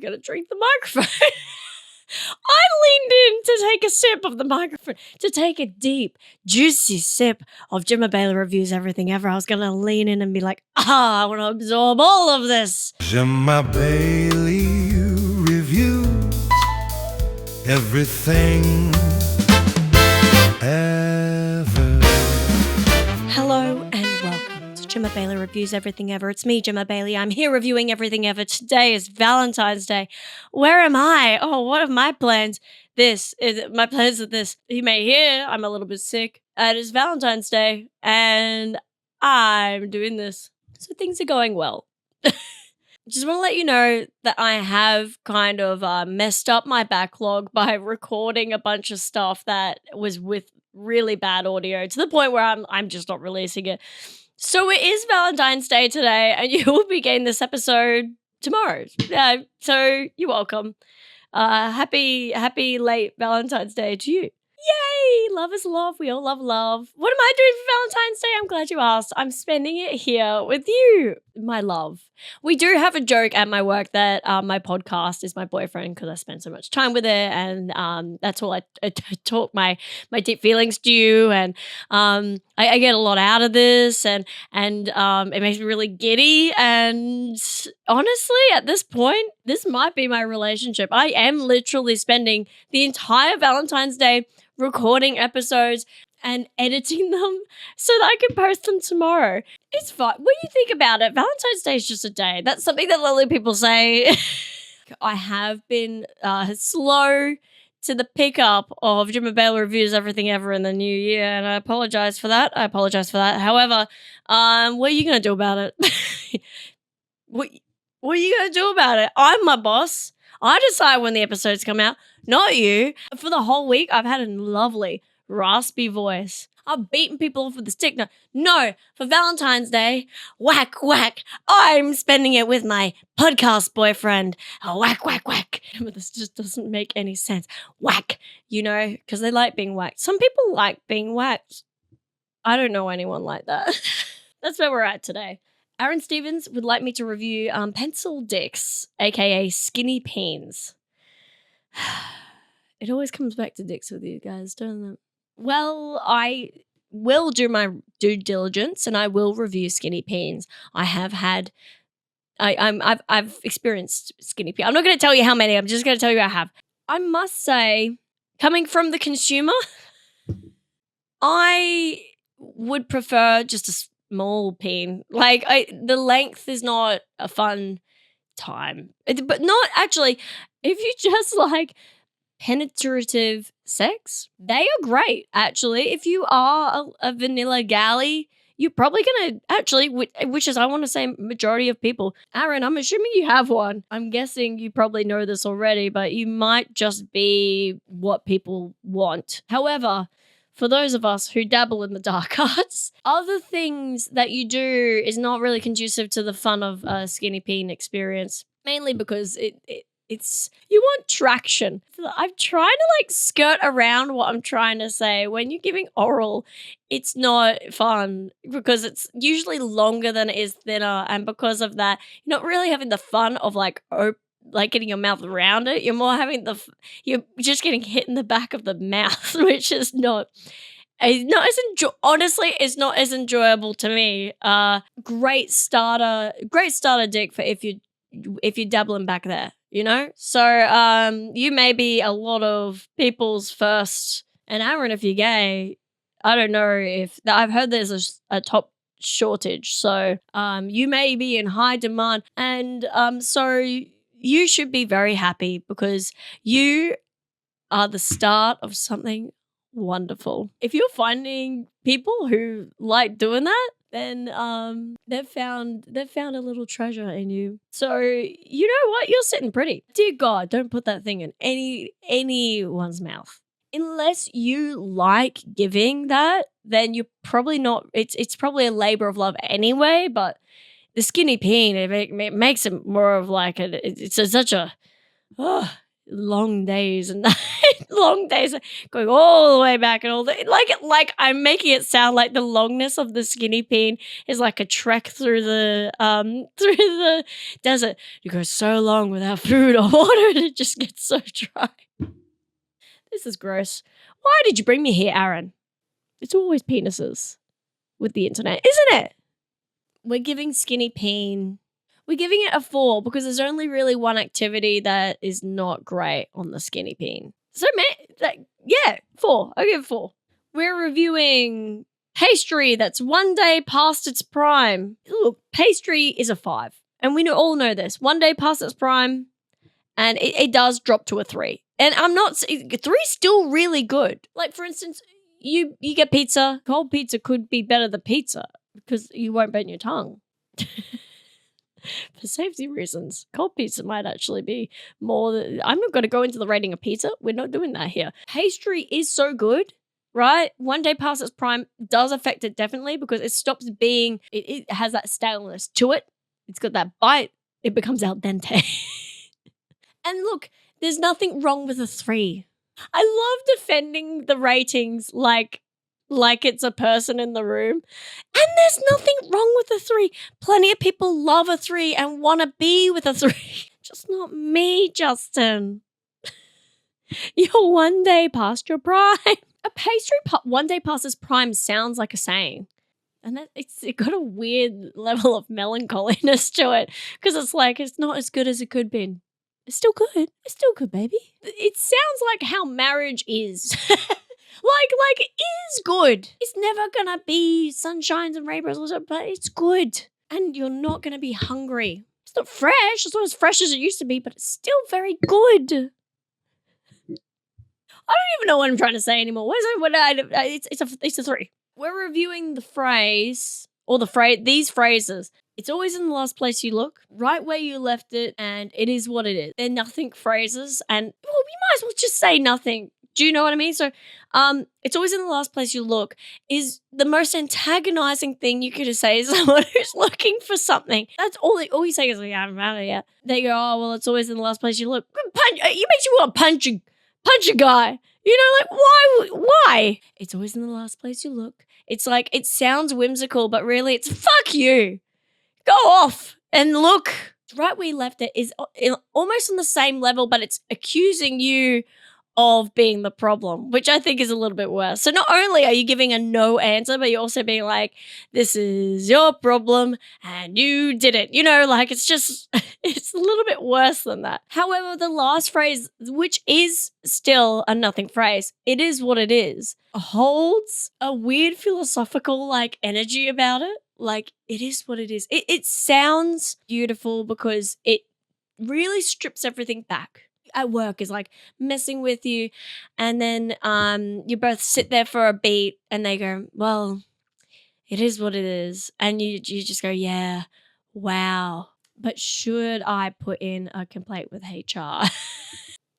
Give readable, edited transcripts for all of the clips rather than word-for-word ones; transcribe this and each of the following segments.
going to drink the microphone. I leaned in to take a sip of the microphone, to take a deep, juicy sip of Jemma Bayley Reviews Everything Ever. I was going to lean in and be like, I want to absorb all of this. Jemma Bayley Reviews Everything Ever. Hello and welcome to Jemma Bayley Reviews Everything Ever. It's me, Jemma Bayley. I'm here reviewing everything ever. Today is Valentine's Day. Where am I? Oh, what are my plans? My plans are this. You may hear I'm a little bit sick. It is Valentine's Day and I'm doing this. So things are going well. Just want to let you know that I have kind of messed up my backlog by recording a bunch of stuff that was with really bad audio to the point where I'm just not releasing it. So it is Valentine's Day today, and you will be getting this episode tomorrow. Yeah, so you're welcome. Happy late Valentine's Day to you. Yay! Love is love. We all love love. What am I doing for Valentine's Day? I'm glad you asked. I'm spending it here with you, my love. We do have a joke at my work that my podcast is my boyfriend because I spend so much time with it, and that's all I talk my deep feelings to you, and I get a lot out of this, and it makes me really giddy. And honestly, at this point, this might be my relationship. I am literally spending the entire Valentine's Day recording episodes and editing them so that I can post them tomorrow. It's fun. When you think about it, Valentine's Day is just a day. That's something that lovely people say. I have been slow to the pickup of Jemma Bayley Reviews Everything Ever in the new year, and I apologize for that. However, what are you going to do about it? What are you going to do about it? I'm my boss. I decide when the episodes come out, not you. For the whole week, I've had a lovely, raspy voice. I've beaten people off with a stick. No, for Valentine's Day, whack. I'm spending it with my podcast boyfriend. Whack. But this just doesn't make any sense. Whack, because they like being whacked. Some people like being whacked. I don't know anyone like that. That's where we're at today. Aaron Stevens would like me to review Pencil Dicks, aka Skinny Peens. It always comes back to dicks with you guys, doesn't it? Well, I will do my due diligence and I will review Skinny Peens. I've experienced Skinny Peens. I'm not going to tell you how many. I'm just going to tell you I have. I must say, coming from the consumer, I would prefer just a small peen. Like, the length is not a fun time. But not actually, if you just like penetrative sex, they are great, actually. If you are a vanilla galley, you're probably going to actually, which is, I want to say, majority of people. Aaron, I'm assuming you have one. I'm guessing you probably know this already, but you might just be what people want. However, for those of us who dabble in the dark arts, other things that you do is not really conducive to the fun of a skinny peen experience, mainly because it's you want traction. I'm trying to skirt around what I'm trying to say. When you're giving oral, it's not fun because it's usually longer than it is thinner, and because of that, you're not really having the fun of getting your mouth around it. You're more having you're just getting hit in the back of the mouth, which is honestly, it's not as enjoyable to me. Great starter dick for if you're dabbling back there, So you may be a lot of people's first, and Aaron, if you're gay, I don't know if I've heard there's a top shortage, so you may be in high demand, and so you should be very happy because you are the start of something wonderful. If you're finding people who like doing that, then they've found a little treasure in you. So you know what? You're sitting pretty. Dear God, don't put that thing in anyone's mouth. Unless you like giving that, then you're probably not. It's probably a labor of love anyway, but the skinny peen, it makes it more of it's such a long days and long days going all the way back and all the like I'm making it sound like the longness of the skinny peen is like a trek through the desert. You go so long without food or water and it just gets so dry. This is gross. Why did you bring me here, Aaron? It's always penises with the internet, isn't it? We're giving skinny peen. We're giving it a 4 because there's only really one activity that is not great on the skinny peen. So, yeah, 4. I'll give it 4. We're reviewing pastry that's one day past its prime. Look, pastry is a 5. And we all know this. One day past its prime, and it does drop to a 3. And I'm not... 3's still really good. Like, for instance, you get pizza. Cold pizza could be better than pizza because you won't burn your tongue. For safety reasons, cold pizza might actually be more than... I'm not going to go into the rating of pizza. We're not doing that here. Pastry is so good, right? One day past its prime does affect it definitely because it stops being... It has that staleness to it. It's got that bite. It becomes al dente. And look, there's nothing wrong with a 3. I love defending the ratings like it's a person in the room. And there's nothing wrong with a 3. Plenty of people love a 3 and want to be with a 3. Just not me, Justin. You're one day past your prime. A pastry one day past its prime sounds like a saying. And it got a weird level of melancholiness to it. Because it's like, it's not as good as it could be. It's still good. It's still good, baby. It sounds like how marriage is. Like it is good. It's never gonna be sunshines and rainbows, but it's good. And you're not gonna be hungry. It's not fresh. It's not as fresh as it used to be, but it's still very good. I don't even know what I'm trying to say anymore. It's a 3. We're reviewing the phrase or these phrases. It's always in the last place you look, right where you left it, and it is what it is. They're nothing phrases, and well, you might as well just say nothing. Do you know what I mean? So, it's always in the last place you look is the most antagonizing thing you could say to someone who's looking for something. That's all you say is, yeah, I'm out of here. They go, oh, well, it's always in the last place you look. It makes you want to punch a guy. You know, like, why? It's always in the last place you look. It's like, it sounds whimsical, but really it's fuck you. Go off and look. Right where you left it is almost on the same level, but it's accusing you of being the problem, which I think is a little bit worse. So not only are you giving a no answer, but you're also being like, this is your problem and you did it. You know, like it's a little bit worse than that. However, the last phrase, which is still a nothing phrase, it is what it is, holds a weird philosophical like energy about it. Like it is what it is. It sounds beautiful because it really strips everything back. At work is like messing with you, and then you both sit there for a beat and they go, well, it is what it is, and you just go, yeah, wow, but should I put in a complaint with HR?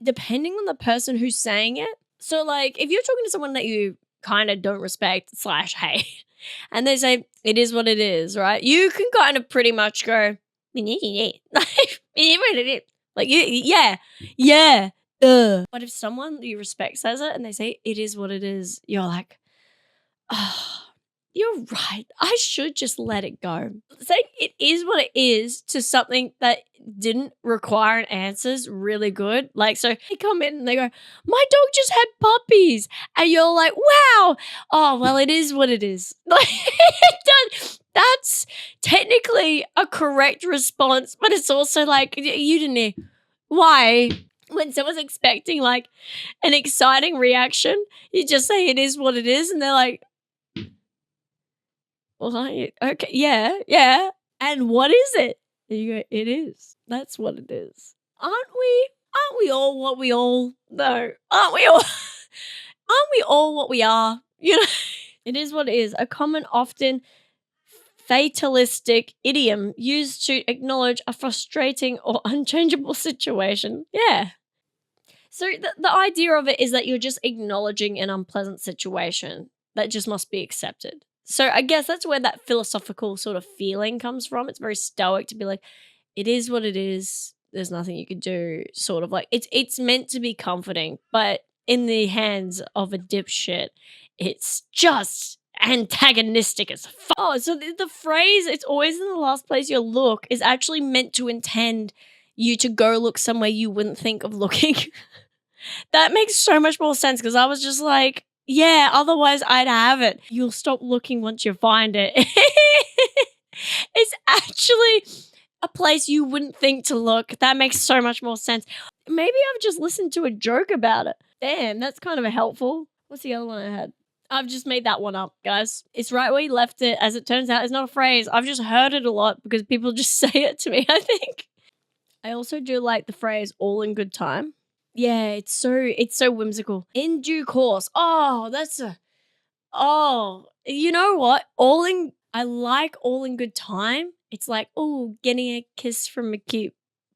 Depending on the person who's saying it. So like if you're talking to someone that you kind of don't respect / hate and they say it is what it is, right, you can kind of pretty much go like, yeah. But if someone you respect says it and they say it is what it is, you're like, oh, you're right. I should just let it go. Saying it is what it is to something that didn't require an answer is really good. Like, so they come in and they go, my dog just had puppies. And you're like, wow. Oh, well, it is what it is. Like, that's technically a correct response, but it's also like, you didn't hear. Why? When someone's expecting like an exciting reaction, you just say it is what it is, and they're like, well, okay, yeah. And what is it? And you go, it is. That's what it is. Aren't we all what we all know? Aren't we all what we are? You know, it is what it is. A common, often fatalistic idiom used to acknowledge a frustrating or unchangeable situation. Yeah. So the idea of it is that you're just acknowledging an unpleasant situation that just must be accepted. So I guess that's where that philosophical sort of feeling comes from. It's very stoic to be like, it is what it is. there's nothing you could do, sort of like it's meant to be comforting, but in the hands of a dipshit, it's just antagonistic as fuck. Oh, so the phrase "it's always in the last place you look" is actually meant to intend you to go look somewhere you wouldn't think of looking. That makes so much more sense because I was just like, yeah, otherwise I'd have it. You'll stop looking once you find it. It's actually a place you wouldn't think to look. That makes so much more sense. Maybe I've just listened to a joke about it. Damn, that's kind of helpful. What's the other one I had? I've just made that one up, guys. It's right where you left it. As it turns out, it's not a phrase. I've just heard it a lot because people just say it to me, I think. I also do like the phrase "all in good time." Yeah, it's so whimsical. In due course. Oh, you know what? I like all in good time. It's like, oh, getting a kiss from a cute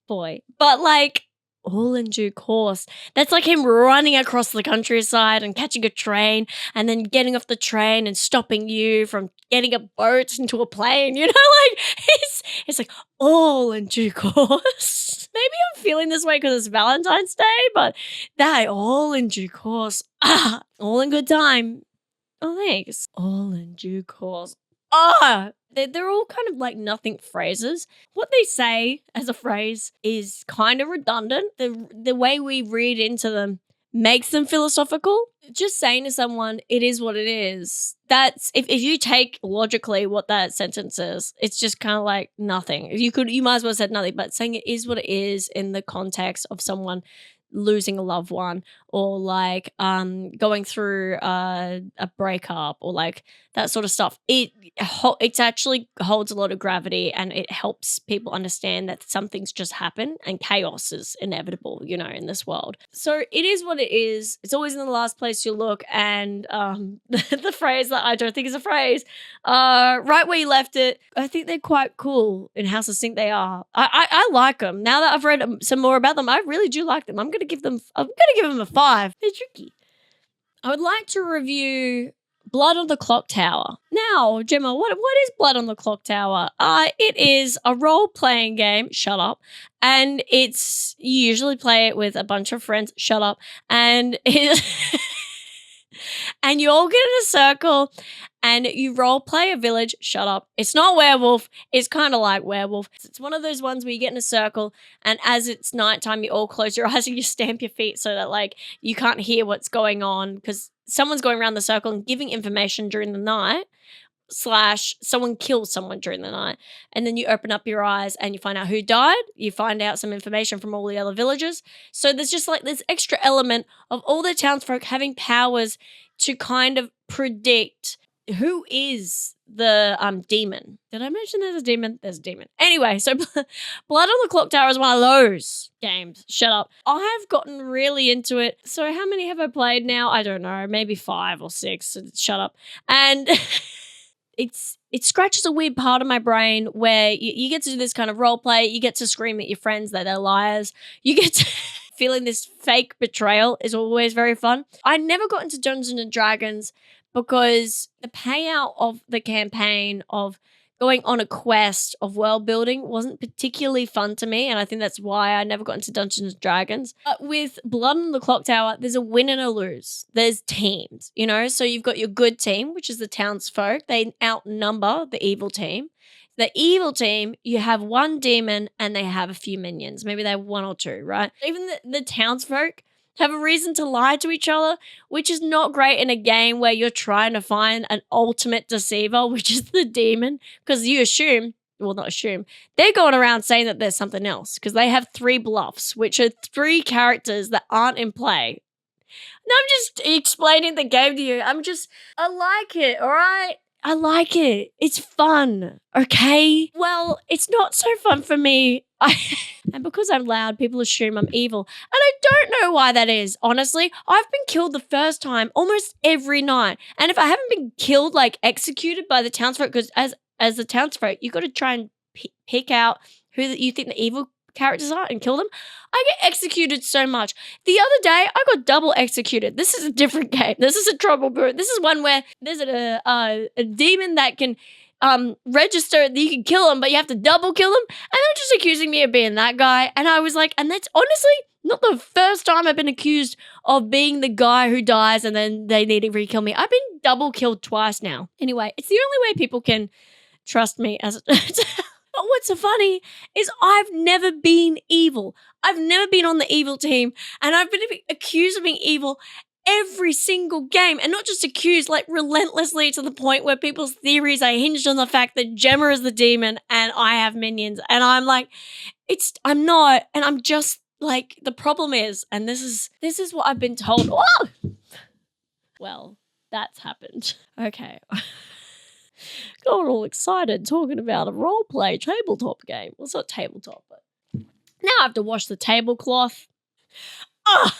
boy. But like, all in due course. That's like him running across the countryside and catching a train and then getting off the train and stopping you from getting a boat into a plane. You know, like it's like all in due course. Maybe I'm feeling this way because it's Valentine's Day, but that all in due course. All in good time. Oh, thanks. All in due course. They're all kind of like nothing phrases. What they say as a phrase is kind of redundant. The way we read into them makes them philosophical. Just saying to someone, "it is what it is." That's if you take logically what that sentence is, it's just kind of like nothing. You might as well have said nothing, but saying it is what it is in the context of someone losing a loved one or like going through a breakup or like that sort of stuff, it actually holds a lot of gravity and it helps people understand that some things just happen and chaos is inevitable, you know, in this world. So it is what it is. It's always in the last place you look. And the phrase that I don't think is a phrase, right where you left it, I think they're quite cool in how succinct they are. I like them. Now that I've read some more about them, I really do like them. I'm gonna give them a 5. They're tricky. I would like to review Blood on the Clocktower. Now, Jemma, what is Blood on the Clocktower? It is a role-playing game. Shut up. And you usually play it with a bunch of friends. Shut up. And and you all get in a circle and you role play a village. Shut up. It's not werewolf. It's kind of like werewolf. It's one of those ones where you get in a circle and as it's nighttime, you all close your eyes and you stamp your feet so that like you can't hear what's going on because someone's going around the circle and giving information during the night / someone kills someone during the night. And then you open up your eyes and you find out who died. You find out some information from all the other villagers. So there's just like this extra element of all the townsfolk having powers to kind of predict who is the demon. Did I mention there's a demon? There's a demon. Anyway, so Blood on the Clocktower is one of those games. Shut up. I have gotten really into it. So how many have I played now? I don't know. Maybe 5 or 6. So shut up. And it scratches a weird part of my brain where you get to do this kind of role play. You get to scream at your friends that they're liars. You get to feeling this fake betrayal is always very fun. I never got into Dungeons and Dragons because the payout of the campaign of going on a quest of world building wasn't particularly fun to me, and I think that's why I never got into Dungeons and Dragons. But with Blood on the Clocktower, there's a win and a lose. There's teams, you know? So you've got your good team, which is the townsfolk. They outnumber the evil team. The evil team, you have one demon and they have a few minions. Maybe they have 1 or 2, right? Even the townsfolk have a reason to lie to each other, which is not great in a game where you're trying to find an ultimate deceiver, which is the demon, because you assume, well, not assume, they're going around saying that there's something else because they have 3 bluffs, which are 3 characters that aren't in play. Now I'm just explaining the game to you. I like it, all right? I like it. It's fun, okay? Well, it's not so fun for me. And because I'm loud, people assume I'm evil. And I don't know why that is, honestly. I've been killed the first time almost every night. And if I haven't been killed, like executed by the townsfolk, because as the townsfolk, you got to try and pick out who you think the evil characters are and kill them. I get executed so much. The other day, I got double executed. This is a different game. This is a trouble boot. This is one where there's a demon that can register that you can kill them, but you have to double kill them. And they're just accusing me of being that guy. And I was like, and that's honestly not the first time I've been accused of being the guy who dies and then they need to re-kill me. I've been double killed twice now. Anyway, it's the only way people can trust me as But what's so funny is I've never been evil. I've never been on the evil team, and I've been accused of being evil every single game, and not just accused, like relentlessly, to the point where people's theories are hinged on the fact that Jemma is the demon and I have minions, and I'm like, I'm not, and I'm just like, the problem is, and this is what I've been told. Oh! Well, that's happened. Okay. Got all excited talking about a roleplay tabletop game. Well, it's not tabletop, but now I have to wash the tablecloth. Oh,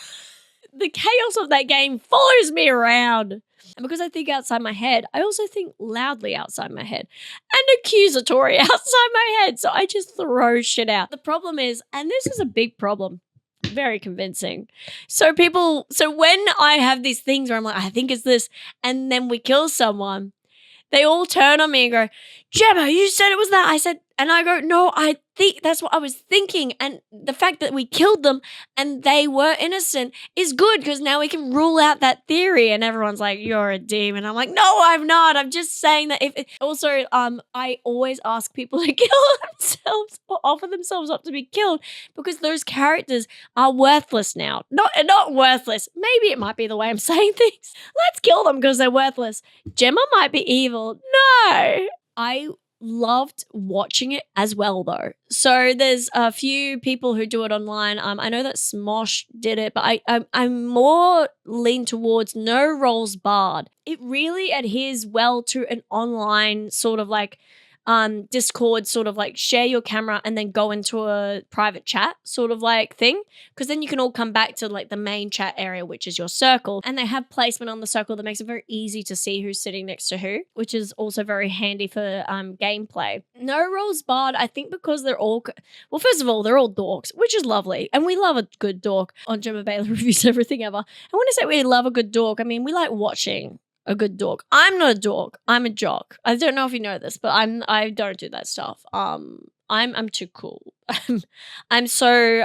the chaos of that game follows me around. And because I think outside my head, I also think loudly outside my head and accusatory outside my head. So I just throw shit out. The problem is, and this is a big problem, very convincing. So when I have these things where I'm like, I think it's this, and then we kill someone, they all turn on me and go, Jemma, you said it was that. I said, and I go, no, I think that's what I was thinking. And the fact that we killed them and they were innocent is good, because now we can rule out that theory. And everyone's like, you're a demon. I'm like, no, I'm not. I'm just saying that. I always ask people to kill themselves or offer themselves up to be killed, because those characters are worthless now. Not worthless. Maybe it might be the way I'm saying things. Let's kill them because they're worthless. Jemma might be evil. No. I loved watching it as well, though. So there's a few people who do it online. I know that Smosh did it, but I'm more lean towards No Rolls Barred. It really adheres well to an online sort of like Discord, sort of like share your camera and then go into a private chat sort of like thing, because then you can all come back to like the main chat area, which is your circle, and they have placement on the circle that makes it very easy to see who's sitting next to who, which is also very handy for gameplay. No Rolls Barred, I think, because they're all, well, first of all, they're all dorks, which is lovely, and we love a good dork on Jemma Bayley Reviews Everything Ever. And when I say we love a good dork, I mean we like watching a good dork. I'm not a dork. I'm a jock. I don't know if you know this, but I don't do that stuff. I'm too cool. I'm so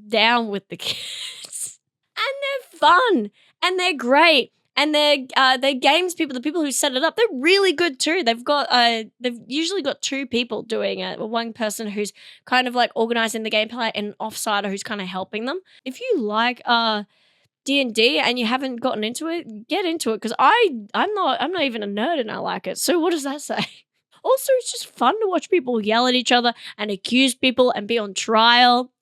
down with the kids, and they're fun and they're great, and they're games people. The people who set it up, they're really good too. They've usually got two people doing it. One person who's kind of like organizing the gameplay and an offsider who's kind of helping them. If you like D&D and you haven't gotten into it, get into it, because I'm not even a nerd and I like it. So what does that say? Also, it's just fun to watch people yell at each other and accuse people and be on trial.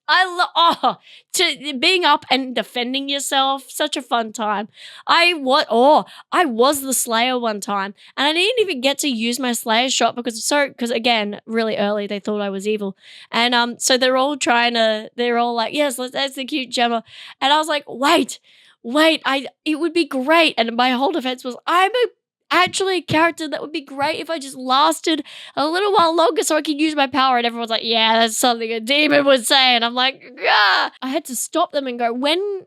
Being up and defending yourself, such a fun time. I was the Slayer one time, and I didn't even get to use my Slayer shot because again, really early they thought I was evil, and so they're all like, yes, let's execute Jemma, and I was like, wait, it would be great, and my whole defense was, I'm actually a character that would be great if I just lasted a little while longer so I could use my power. And everyone's like, yeah, that's something a demon would say. And I'm like, ah. I had to stop them and go, when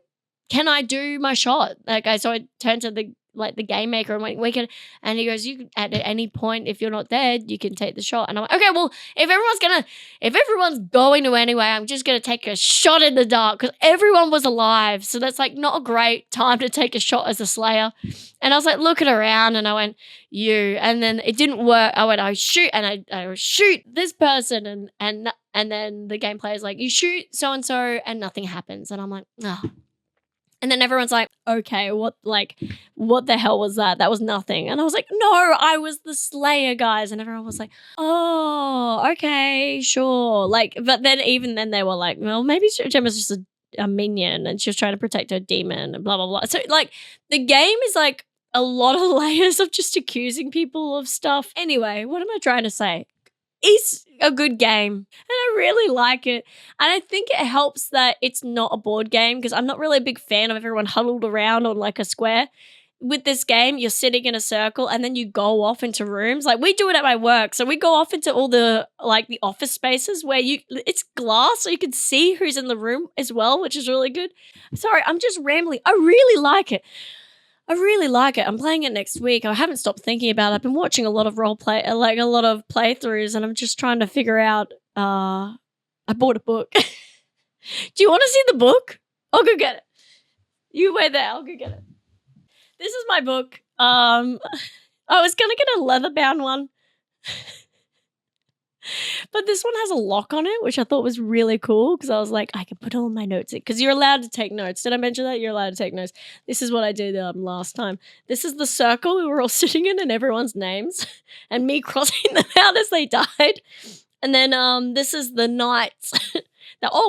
can I do my shot? So I turned to the game maker and went, and he goes, you can, at any point, if you're not dead, you can take the shot. And I'm like, okay, well, if everyone's going to anyway, I'm just going to take a shot in the dark, because everyone was alive. So that's like not a great time to take a shot as a Slayer. And I was like looking around and I went, you, and then it didn't work. I went, I shoot, and I shoot this person, and then the game player is like, you shoot so-and-so and nothing happens. And I'm like, oh. And then everyone's like, okay, what the hell was that? That was nothing. And I was like, no, I was the Slayer, guys. And everyone was like, oh, okay, sure. But then even then they were like, well, maybe Jemma's just a minion and she was trying to protect her demon and blah, blah, blah. So the game is like a lot of layers of just accusing people of stuff. Anyway, what am I trying to say? It's a good game and I really like it, and I think it helps that it's not a board game, because I'm not really a big fan of everyone huddled around on like a square. With this game, you're sitting in a circle and then you go off into rooms. Like we do it at my work, so we go off into all the the office spaces where it's glass, so you can see who's in the room as well, which is really good. Sorry, I'm just rambling. I really like it. I really like it. I'm playing it next week. I haven't stopped thinking about it. I've been watching a lot of role play, like a lot of playthroughs, and I'm just trying to figure out. I bought a book. Do you want to see the book? I'll go get it. You wait there. I'll go get it. This is my book. I was gonna get a leather bound one. But this one has a lock on it, which I thought was really cool because I was like, I can put all my notes in because you're allowed to take notes. Did I mention that? You're allowed to take notes. This is what I did last time. This is the circle we were all sitting in and everyone's names and me crossing them out as they died. And then this is the knights.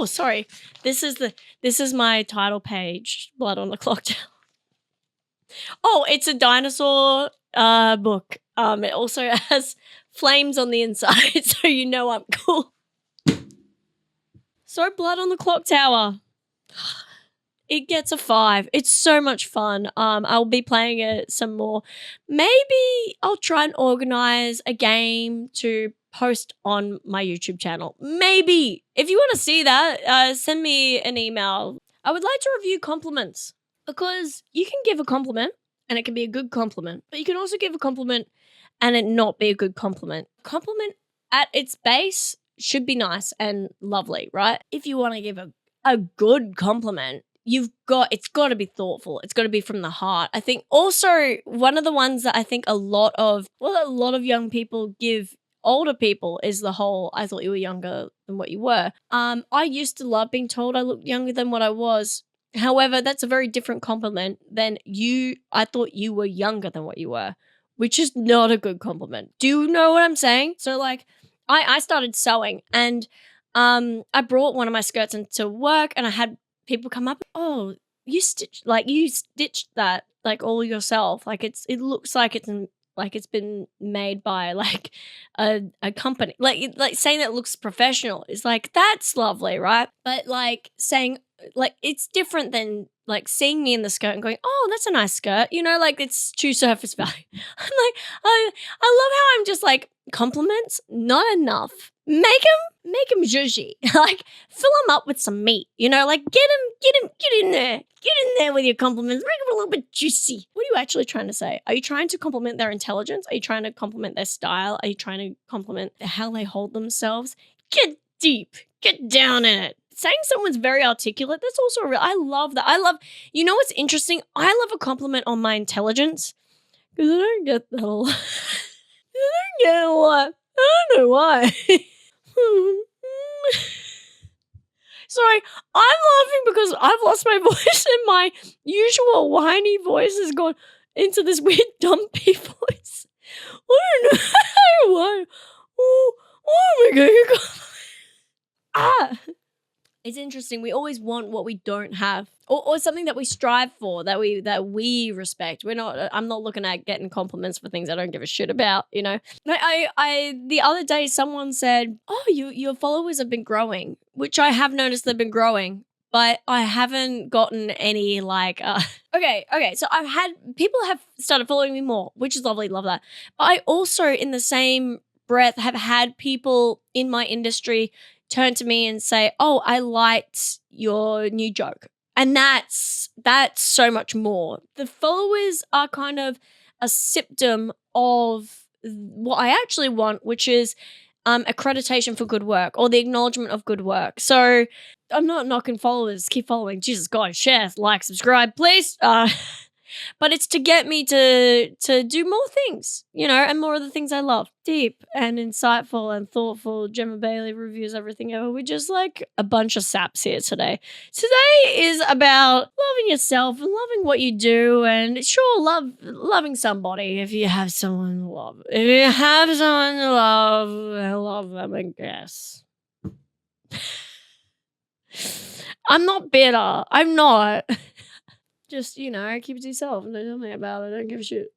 Sorry. This is my title page, Blood on the Clocktower. Oh, it's a dinosaur book. It also has flames on the inside, so you know I'm cool. So Blood on the Clocktower. It gets a 5. It's so much fun. I'll be playing it some more. Maybe I'll try and organize a game to post on my YouTube channel. Maybe. If you want to see that, send me an email. I would like to review compliments because you can give a compliment and it can be a good compliment, but you can also give a compliment and it not be a good compliment. Compliment at its base should be nice and lovely, right? If you want to give a good compliment, it's got to be thoughtful. It's got to be from the heart. I think also one of the ones that I think a lot of young people give older people is the whole, I thought you were younger than what you were. I used to love being told I looked younger than what I was. However, that's a very different compliment than I thought you were younger than what you were, which is not a good compliment. Do you know what I'm saying? So like I started sewing and I brought one of my skirts into work and I had people come up, oh, you stitched that like all yourself. Like it looks like it's been made by like a company. Like saying that it looks professional is like, that's lovely, right? But like saying like it's different than like seeing me in the skirt and going, oh, that's a nice skirt. You know, like it's too surface value. I'm like, I love how I'm just like, compliments, not enough. Make them judgy. Like fill them up with some meat. You know, like get in there with your compliments. Make them a little bit juicy. What are you actually trying to say? Are you trying to compliment their intelligence? Are you trying to compliment their style? Are you trying to compliment how they hold themselves? Get deep. Get down in it. Saying someone's very articulate, that's also I love that. You know what's interesting? I love a compliment on my intelligence because I don't get that a lot. I don't get a lot. I don't know why. Sorry, I'm laughing because I've lost my voice and my usual whiny voice has gone into this weird dumpy voice. I don't know why. Oh my god. It's interesting. We always want what we don't have, or something that we strive for, that we respect. I'm not looking at getting compliments for things I don't give a shit about. You know. I the other day someone said, "Oh, your followers have been growing," which I have noticed they've been growing, but I haven't gotten any like. Okay. So people have started following me more, which is lovely. Love that. But I also, in the same breath, have had people in my industry turn to me and say, oh, I liked your new joke. And that's so much more. The followers are kind of a symptom of what I actually want, which is accreditation for good work or the acknowledgement of good work. So I'm not knocking followers. Keep following. Jesus God, share, like, subscribe, please. But it's to get me to do more things, you know, and more of the things I love. Deep and insightful and thoughtful. Jemma Bayley reviews everything ever. We're just like a bunch of saps here today. Today is about loving yourself and loving what you do, and sure, loving somebody if you have someone to love. If you have someone to love them, I guess. I'm not bitter. I'm not. Just, you know, keep it to yourself and don't tell me about it. I don't give a shit.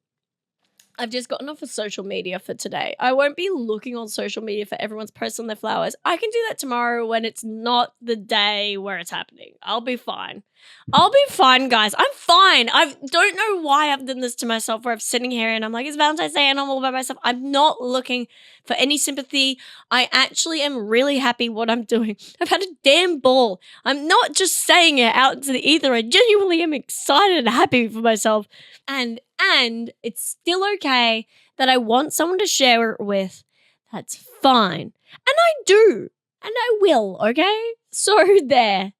I've just gotten off of social media for today. I won't be looking on social media for everyone's posts on their flowers. I can do that tomorrow when it's not the day where it's happening. I'll be fine. I'll be fine, guys. I'm fine. I don't know why I've done this to myself where I'm sitting here and I'm like, it's Valentine's Day and I'm all by myself. I'm not looking for any sympathy. I actually am really happy what I'm doing. I've had a damn ball. I'm not just saying it out into the ether. I genuinely am excited and happy for myself. And it's still okay that I want someone to share it with. That's fine. And I do. And I will, okay? So there.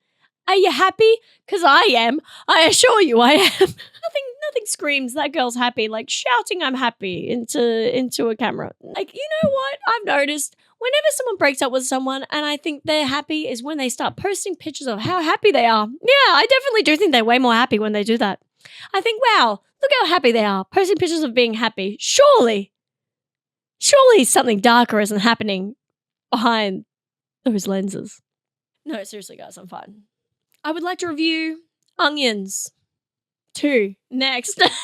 Are you happy? Because I am. I assure you I am. Nothing screams that girl's happy like shouting I'm happy into a camera. Like, you know what? I've noticed whenever someone breaks up with someone and I think they're happy is when they start posting pictures of how happy they are. Yeah, I definitely do think they're way more happy when they do that. I think, wow, look how happy they are, posting pictures of being happy. Surely something darker isn't happening behind those lenses. No, seriously, guys, I'm fine. I would like to review onions. 2. Next. Imagine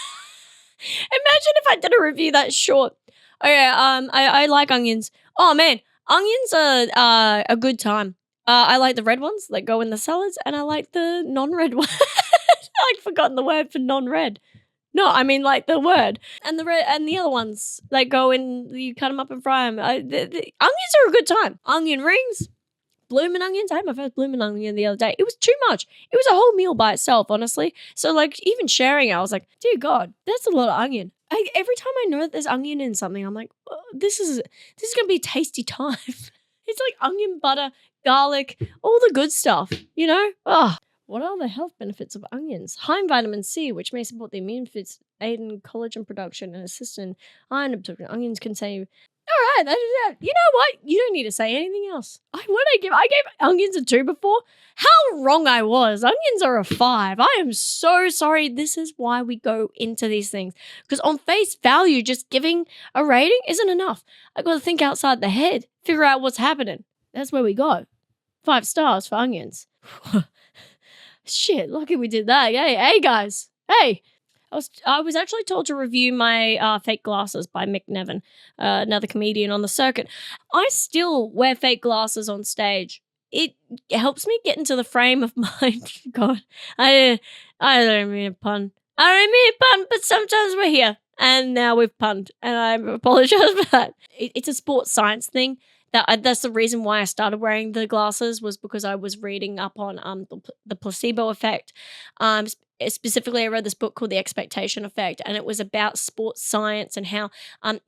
if I did a review that short. Okay, I like onions. Oh, man, onions are a good time. I like the red ones that go in the salads, and I like the non-red ones. I've forgotten the word for non-red. No, I mean like the word. And the red and the other ones that go in, you cut them up and fry them. The onions are a good time. Onion rings, blooming onions. I had my first blooming onion the other day. It was too much. It was a whole meal by itself, honestly. So like even sharing it, I was like, dear God, that's a lot of onion. Every time I know that there's onion in something, I'm like, oh, this is gonna be a tasty time. It's like onion butter, garlic, all the good stuff, you know? Oh. What are the health benefits of onions? High in vitamin C, which may support the immune fits, aid in collagen production, and assist in iron absorption. Onions can save. All right, you know what? You don't need to say anything else. I gave onions a 2 before. How wrong I was. Onions are a 5. I am so sorry. This is why we go into these things. Because on face value, just giving a rating isn't enough. I got to think outside the head, figure out what's happening. That's where we go. 5 stars for onions. Shit, lucky we did that. Hey guys. Hey. I was actually told to review my fake glasses by Mick Nevin, another comedian on the circuit. I still wear fake glasses on stage. It helps me get into the frame of mind. God, I don't mean a pun. But sometimes we're here. And now we've punned. And I apologize for that. It's a sports science thing. That's the reason why I started wearing the glasses, was because I was reading up on the placebo effect. Specifically, I read this book called The Expectation Effect, and it was about sports science and how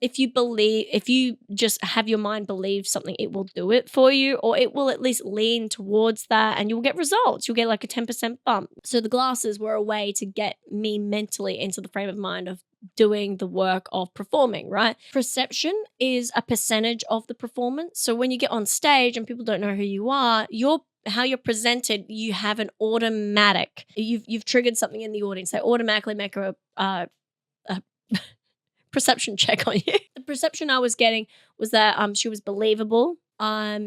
if you just have your mind believe something, it will do it for you, or it will at least lean towards that, and you'll get results. You'll get like a 10% bump. So the glasses were a way to get me mentally into the frame of mind of doing the work of performing, right? Perception is a percentage of the performance. So when you get on stage and people don't know who you are, how you're presented, you have an automatic. You've triggered something in the audience. They automatically make a perception check on you. The perception I was getting was that she was believable.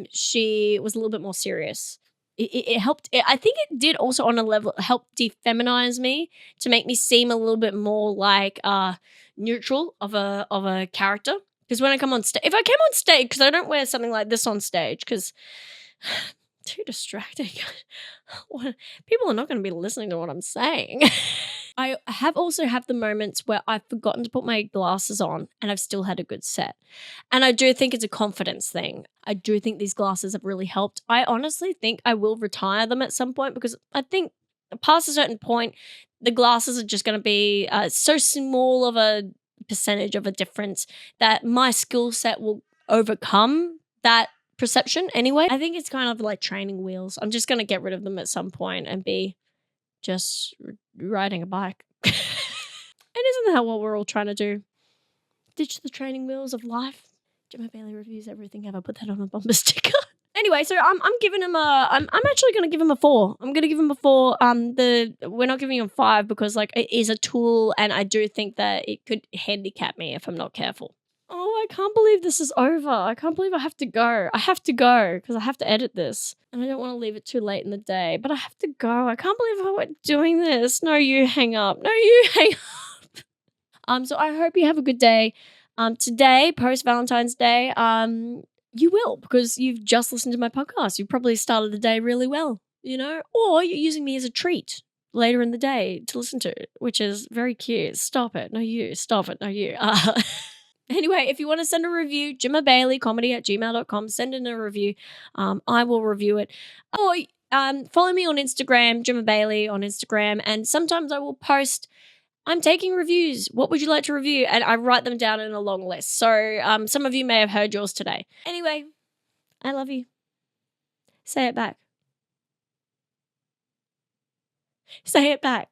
She was a little bit more serious. It helped. I think it did also on a level help defeminize me to make me seem a little bit more like neutral of a character. Because when I come on stage, if I came on stage, because I don't wear something like this on stage, because too distracting. People are not going to be listening to what I'm saying. I have the moments where I've forgotten to put my glasses on and I've still had a good set. And I do think it's a confidence thing. I do think these glasses have really helped. I honestly think I will retire them at some point, because I think past a certain point, the glasses are just going to be so small of a percentage of a difference that my skill set will overcome that perception anyway. I think it's kind of like training wheels. I'm just going to get rid of them at some point and be just riding a bike. And isn't that what we're all trying to do? Ditch the training wheels of life. Jemma Bayley reviews everything ever. Put that on a bumper sticker. Anyway, so I'm giving him I'm actually going to give him a 4. I'm going to give him a 4. We're not giving him 5 because like it is a tool, and I do think that it could handicap me if I'm not careful. Oh, I can't believe this is over. I can't believe I have to go. I have to go because I have to edit this. And I don't want to leave it too late in the day, but I have to go. I can't believe I'm doing this. No, you hang up. No, you hang up. So I hope you have a good day. Today, post Valentine's Day, you will, because you've just listened to my podcast. You probably started the day really well, or you're using me as a treat later in the day to listen to, which is very cute. Stop it. No, you. Stop it. No, you. Anyway, if you want to send a review, Jemma Bayley comedy@gmail.com. Send in a review. I will review it. Or follow me on Instagram, Jemma Bayley on Instagram. And sometimes I will post, I'm taking reviews. What would you like to review? And I write them down in a long list. So some of you may have heard yours today. Anyway, I love you. Say it back. Say it back.